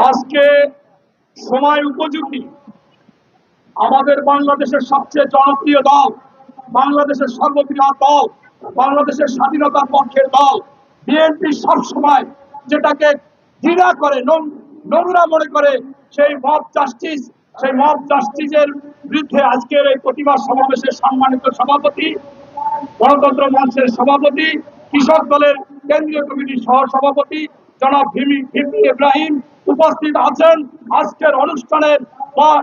আজকে সময় উপযোগী আমাদের বাংলাদেশের সবচেয়ে জনপ্রিয় দল, বাংলাদেশের সর্ববৃহৎ দল, বাংলাদেশের স্বাধীনতার পক্ষের দল বিএনপি সবসময় যেটাকে ঘৃণা করে, নোংরা মনে করে সেই মব জাস্টিসের বিরুদ্ধে আজকের এই প্রতিবাদ সমাবেশের সম্মানিত সভাপতি, গণতন্ত্র মঞ্চের সভাপতি, কৃষক দলের কেন্দ্রীয় কমিটির সহ সভাপতি জনাব ভিপি ইব্রাহিম উপস্থিত আছেন। আজকের অনুষ্ঠানের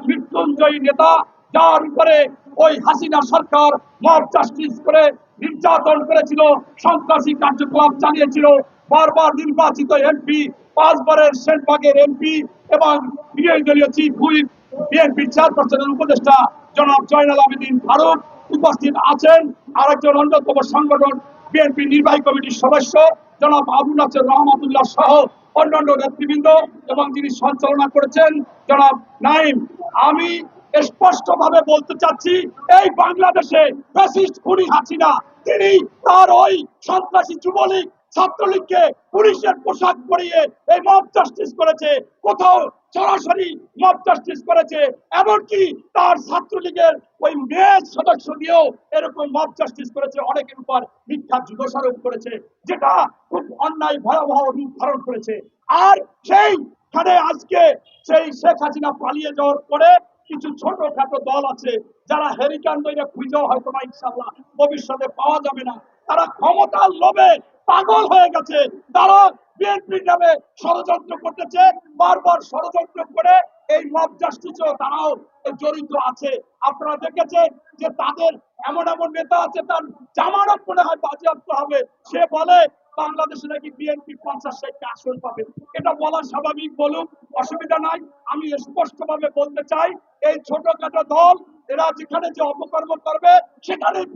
মৃত্যুঞ্জয়ী নেতা, যার উপরে ওই হাসিনা সরকার মব জাস্টিস করে নির্যাতন করেছিল, সন্ত্রাসী কার্যকলাপ চালিয়েছিল, বারবার নির্বাচিত এমপি, 5 বারের সেনবাগের এমপি এবং বিরোধী দলীয় চিফ হুইপ বিএনপি চেয়ারপারসনের উপদেষ্টা জনাব জয়নাল আবেদিন ফারুক উপস্থিত আছেন। আরেকজন অন্যতম সংগঠন বিএনপি নির্বাহী কমিটির সদস্য জনাব আবু নাসের রহমাতুল্লাহ সহ অন্যান্য নেতৃবৃন্দ এবং যিনি সঞ্চালনা করেছেন জনাব নাইম। আমি স্পষ্টভাবে বলতে চাচ্ছি, এই বাংলাদেশে ফ্যাসিস্ট খুনি হাসিনা তিনি তার ওই সন্ত্রাসী যুবলীগ ছাত্রলীগকে পুলিশের পোশাক পরিয়ে এই মব জাস্টিস করেছে, কোথাও সরাসরি মব জাস্টিস করেছে, এমনকি তার ছাত্রলীগের ওই মেয়ে সদস্য দিয়েও এরকম মব জাস্টিস করেছে, অনেকের উপর মিথ্যা দোষারোপ করেছে, যেটা খুব অন্যায় ভয়াবহ রূপ ধারণ করেছে। আর সেইখানে আজকে সেই শেখ হাসিনা পালিয়ে যাওয়ার পরে কিছু ছোটখাটো দল আছে যারা হেরিকান দইরে খুঁজেও হয়তো না ইনশাল্লাহ ভবিষ্যতে পাওয়া যাবে না, তারা ক্ষমতার লোভে পাগল হয়ে গেছে। তারা বিএনপির নামে ষড়যন্ত্র করতেছে, বারবার ষড়যন্ত্র করে এই মব জাস্টিসেও তারাও জড়িত আছে। আপনারা দেখেছেন যে তাদের এমন এমন নেতা আছে, তার জামানত মনে হয় বাজেয়াপ্ত হবে, সে বলে বাংলাদেশে নাকি বিএনপি 50-60টা আসন পাবে। এটা বলা স্বাভাবিক, বলুক, অসুবিধা নাই। আমি স্পষ্ট ভাবে বলতে চাই, এই ছোটখাটো দল এরা যেখানে যে অপকর্ম করবে সেখানেই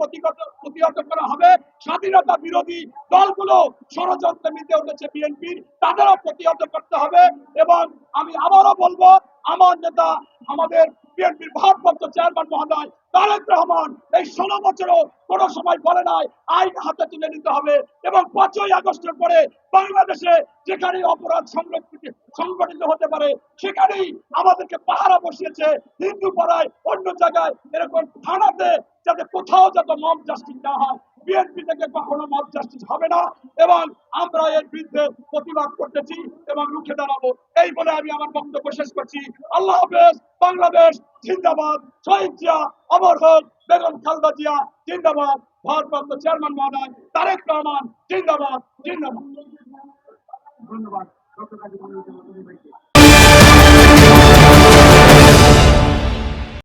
প্রতিহত করা হবে। স্বাধীনতা বিরোধী দলগুলো ষড়যন্ত্রে মেতে উঠেছে বিএনপির, তাদেরও প্রতিহত করতে হবে। এবং আমি আবারও বলবো, আমার নেতা, আমাদের বিএনপির ভারপ্রাপ্ত চেয়ারম্যান মহোদয় তারেক রহমান এই 16 বছরও কোন সময় বলে নাই আইন হাতে তুলে নিতে হবে। এবং 5ই আগস্টের পরে বাংলাদেশে যেখানে অপরাধ সংগঠিত হতে পারে সেখানেই আমাদেরকে পাহারা বসিয়েছে, হিন্দু পাড়ায়, অন্য জায়গায়, এরকম থানাতে, যাতে কোথাও যাতে মব জাস্টিস না হয়। বিএনপি থেকে কখনো মব জাস্টিস হবে না এবং আমরা এর বিরুদ্ধে প্রতিবাদ করতেছি এবং রুখে দাঁড়াবো। এই বলে আমি আমার বক্তব্য শেষ করছি। আল্লাহ হাফেজ। বাংলাদেশ জিন্দাবাদ। শহীদ জিয়া অমর হোক। বেগম খালেদা জিয়া জিন্দাবাদ। ভারপ্রাপ্ত চেয়ারম্যান মহোদয় তারেক রহমান জিন্দাবাদ। ধন্যবাদ।